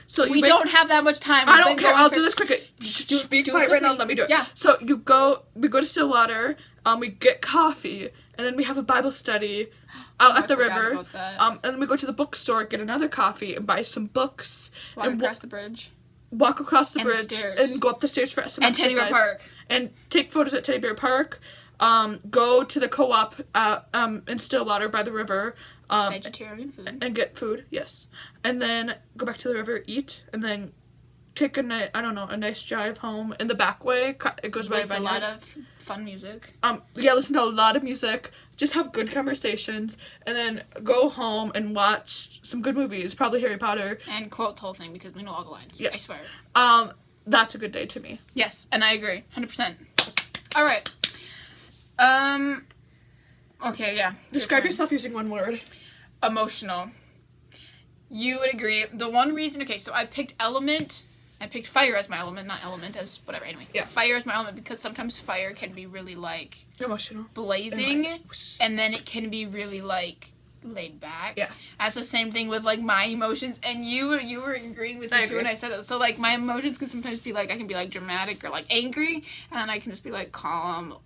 So we don't have that much time. I don't care. I'll do this quickly. Just be quiet right now. Let me do it. Yeah. So we go to Stillwater. We get coffee, and then we have a Bible study out at the river. And then we go to the bookstore, get another coffee, and buy some books. Walk across the bridge. Walk across the bridge and go up the stairs for some exercise. And Teddy Bear Park. And take photos at Teddy Bear Park. Go to the co-op in Stillwater by the river. Vegetarian food. And get food, yes. And then go back to the river, eat, and then take a nice drive home. In the back way, it goes by a lot of fun music. Listen to a lot of music. Just have good conversations, and then go home and watch some good movies. Probably Harry Potter. And quote the whole thing because we know all the lines. Yes. I swear. That's a good day to me. Yes, and I agree, 100%. All right. Okay, yeah. Describe yourself using one word. Emotional. You would agree. The one reason, okay, so I picked element. I picked fire as my element, not element as whatever, anyway. Yeah. Fire as my element because sometimes fire can be really, like... emotional. Blazing. And then it can be really, like, laid back. Yeah. That's the same thing with, like, my emotions. And you were agreeing with me, too, when I said that. So, like, my emotions can sometimes be, like, I can be, like, dramatic or, like, angry. And then I can just be, like, calm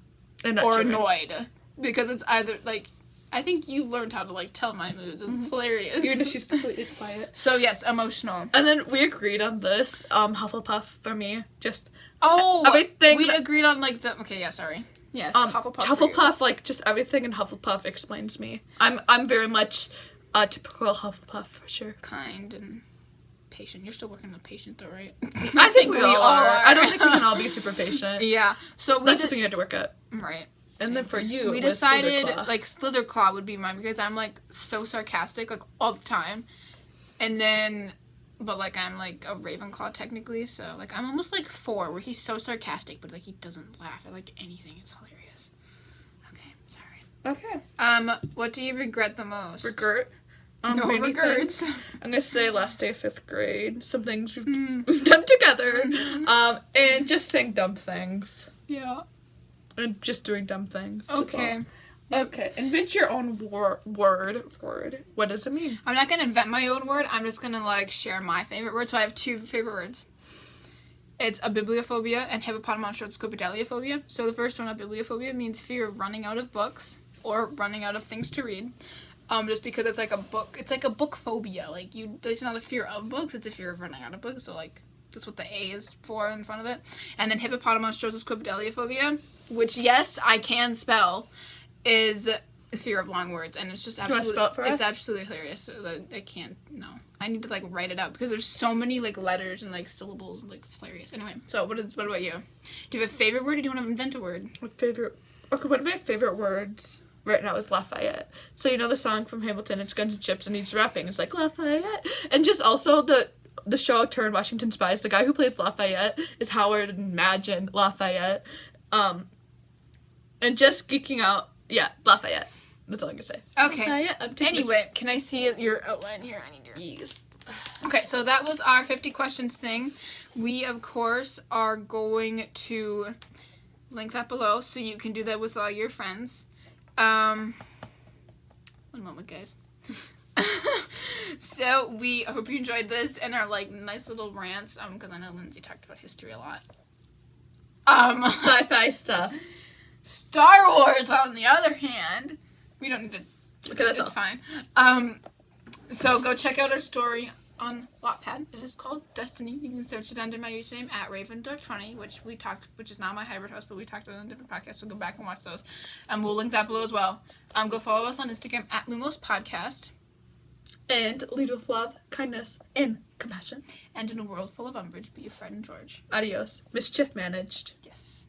or annoyed. Because it's either, like... I think you've learned how to, like, tell my moods. It's hilarious. Even if she's completely quiet. So, yes, emotional. And then we agreed on this, Hufflepuff for me. Just everything. We agreed on, like, the... Okay, yeah, sorry. Yes, Hufflepuff, like, just everything in Hufflepuff explains me. I'm very much a typical Hufflepuff, for sure. Kind and patient. You're still working on patient, though, right? I think we all are. I don't think we can all be super patient. Yeah. So that's something you had to work at. Right. And then for you, we decided, like, Slitherclaw would be mine because I'm, like, so sarcastic, like, all the time. And then, but, like, I'm, like, a Ravenclaw, technically, so, like, I'm almost, like, 4, where he's so sarcastic, but, like, he doesn't laugh at, like, anything. It's hilarious. Okay, sorry. Okay. What do you regret the most? No regrets. I'm gonna say last day of 5th grade. Some things we've done together. And just saying dumb things. Yeah. And just doing dumb things. Okay. Okay. Invent your own word. What does it mean? I'm not going to invent my own word. I'm just going to, like, share my favorite word. So I have 2 favorite words. It's a bibliophobia and hippopotamonstrotscopedeliophobia. So the first one, a bibliophobia, means fear of running out of books or running out of things to read. Just because it's like a book. It's like a book phobia. Like, it's not a fear of books. It's a fear of running out of books. So, like, that's what the A is for in front of it. And then hippopotamonstrotscopedeliophobia, which, yes, I can spell, is a fear of long words. And it's just absolutely... Do you want to spell it for us? It's absolutely hilarious. I can't... No. I need to, like, write it out because there's so many, like, letters and, like, syllables. And, like, it's hilarious. Anyway, so what about you? Do you have a favorite word or do you want to invent a word? Okay, one of my favorite words right now is Lafayette. So, you know the song from Hamilton, it's Guns and Chips, and he's rapping. It's like, Lafayette. And just also the show turned Washington Spies. The guy who plays Lafayette is Howard Imagine Lafayette. And just geeking out. Yeah, Lafayette. That's all I'm gonna say. Okay. Anyway, can I see your outline here? I need your... Yes. Okay, so that was our 50 questions thing. We, of course, are going to link that below so you can do that with all your friends. One moment, guys. So we hope you enjoyed this and our like nice little rants. Because I know Lindsay talked about history a lot. Sci-fi stuff. Star Wars, on the other hand, we don't need to. Okay, that's it's all. fine. So go check out our story on Wattpad. It is called Destiny. You can search it under my username at Raven20, which is not my hybrid host, but we talked about it on a different podcast. So go back and watch those. We'll link that below as well. Go follow us on Instagram at Lumos Podcast. And lead with love, kindness, and compassion. And in a world full of Umbridge, be a Fred and George. Adios. Mischief managed. Yes.